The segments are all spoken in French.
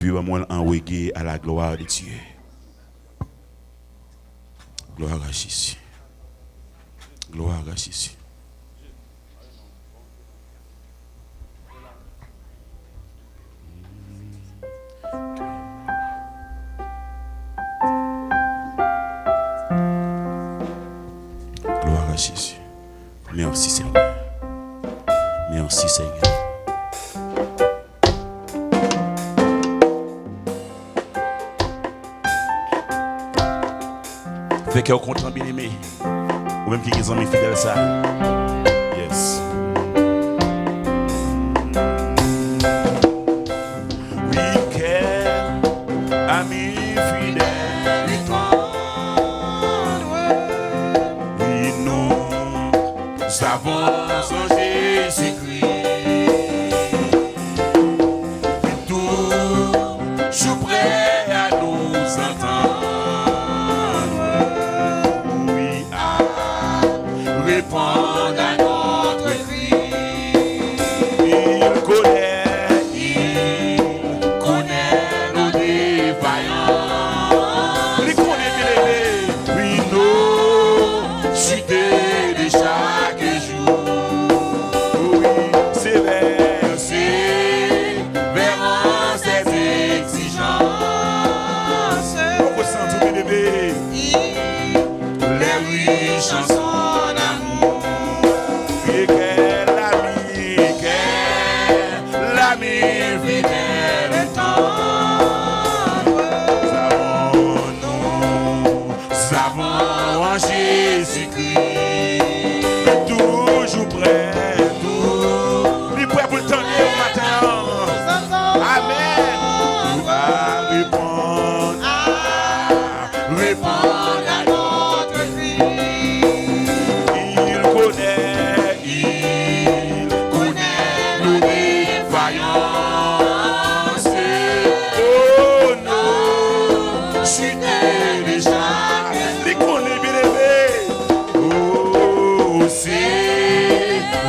Puis moi en reggae à la gloire de Dieu. Gloire à Jésus. Gloire à Jésus. Gloire à Jésus. Merci Seigneur. Merci Seigneur. Fait que vous content bien aimé. Ou même qui sont mes fidèles ça. Yes. Oui, quel ami fidèle. Oui, nous avons en Jésus-Christ. Toujours prêt à nous entendre. Répondre à notre cri. Il connaît nos défaillances. Il connaît bien les oui, nos chutes de chaque jour. Oui, c'est vers ses exigences. On ressent tout bébé. Les riches chansons. Jésus-Christ, toujours prêt, il est prêt pour le temps au matin. Amen. Il va répondre à notre cri. Il connaît nos défaillances. Oh non, je suis déjà.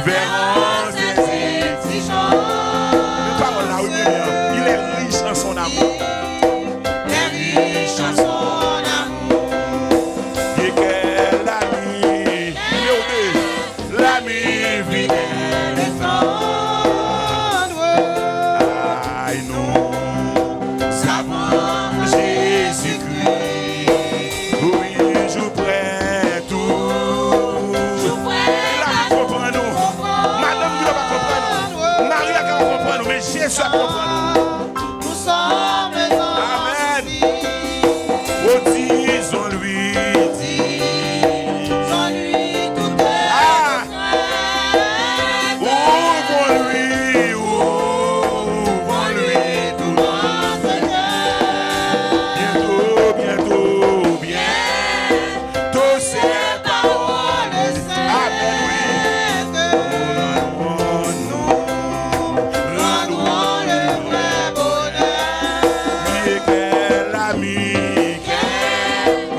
Vers ses exigences. Les paroles là, oui, il est riche en son amour. Il est riche en son amour. Et quel ami, l'ami fidèle et tendre. Aïe, nous savons Jésus-Christ. Oui, je prends tout. Mais Jésus a compris. Nous sommes amen. Oh, disons-lui tout est ouvrons-lui tout notre cœur. Bientôt ces paroles amen,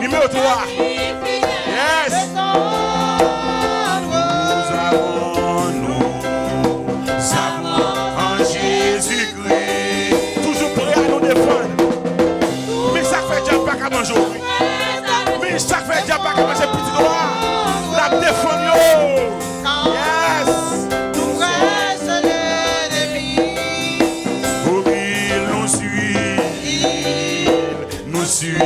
numéro 3. Yes. Nous avons en Jésus-Christ. Toujours prêt à nous défendre. Mais ça fait déjà pas qu'à manger. Mais ça fait déjà pas qu'à manger petit droit. La défendre. Yes. Nous reste l'ennemi. Oh, il nous suit. Nous suit.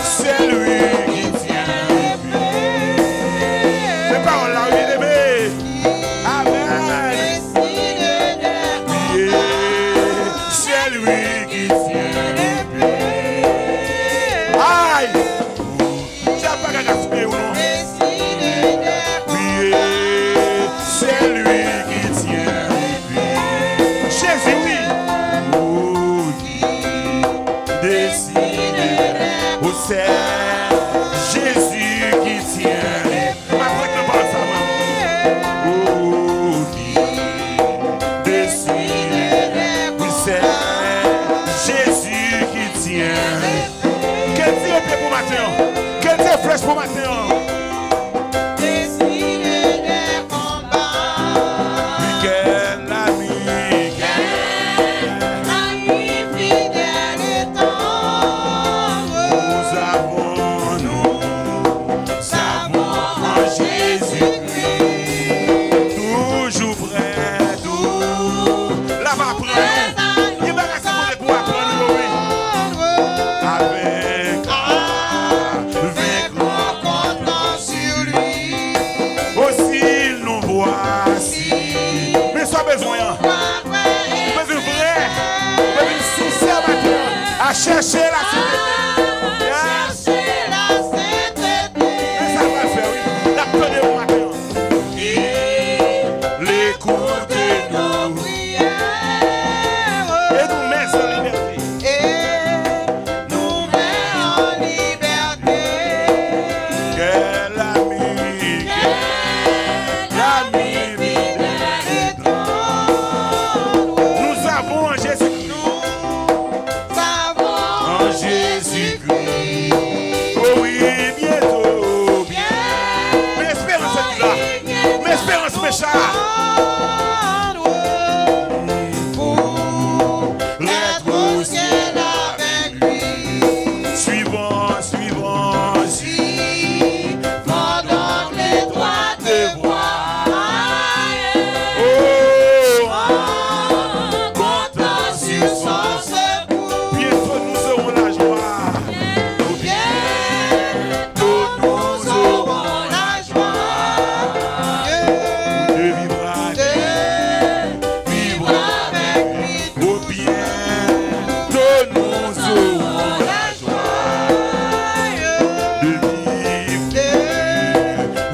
C'est lui qui tient les plaies. Les paroles là, oui, aimé. Amen. Jésus-Christ. Toujours prêt, tout. Là, va apprendre. Il va rester pour apprendre, oui. Avec Mon comptant sur lui. aussi nous voici. Mais ça besoin, hein. Besoin vrai, besoin sincère maintenant. À chercher la Cherchez la sainteté. mais ça va le faire, oui. La prenez au matin. L'écoute de Nos nous. prières. Et nous mettons en liberté. Et nous met en liberté. Quel ami, Quel ami fidèle et tendre. nous avons en Jésus-Christ. Nous avons En Jésus-Christ. Oh oui, bientôt. Mais l'espérance est là. Mais l'espérance méchante. pour être au ciel avec lui. Suivons, suivons. Si pendant l'étroite voie, Oh, comptant sur son secours, bientôt nous aurons la joie. bientôt nous aurons la joie De vivre de vivre avec lui. au bientôt nous aurons la joie. De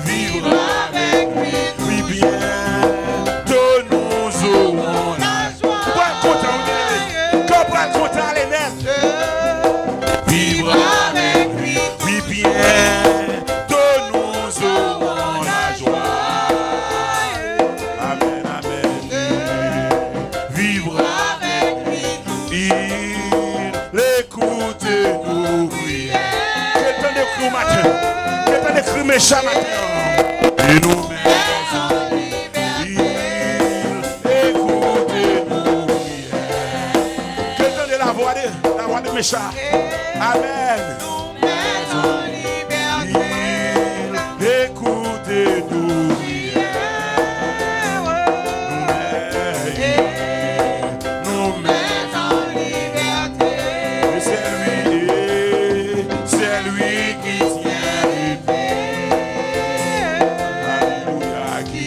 vivre avec lui. oui, bientôt nous aurons la joie. Pour être content, quand pour être content, les nets. Vivre avec lui. oui, bientôt nous aurons la joie. Amen, amen. Vivre Avec lui. il écoute nos prières. Quel temps de cri au matin. Quel temps de cri méchant matin. Et nous mettons En liberté. il écoute nos prières. Quel temps de la voix de méchant. Amen. Mais en liberté. Il écoute nos prières. Nous mettons Mais en liberté. et c'est lui qui tient l'épée. Alléluia, qui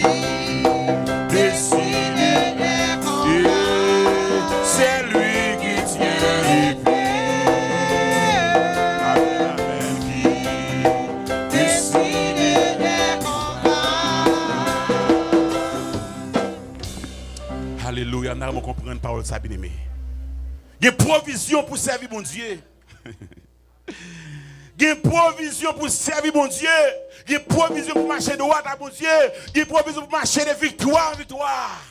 décide. Et c'est lui qui tient l'épée. Amen, amen, qui décide. Alléluia, nous allons comprendre la parole de sa bien-aimée. Il y a une provision pour servir mon Dieu. Il y a une provision pour servir mon Dieu. Il y a une provision pour marcher droit à mon Dieu. Il y a une provision pour marcher de victoire en victoire.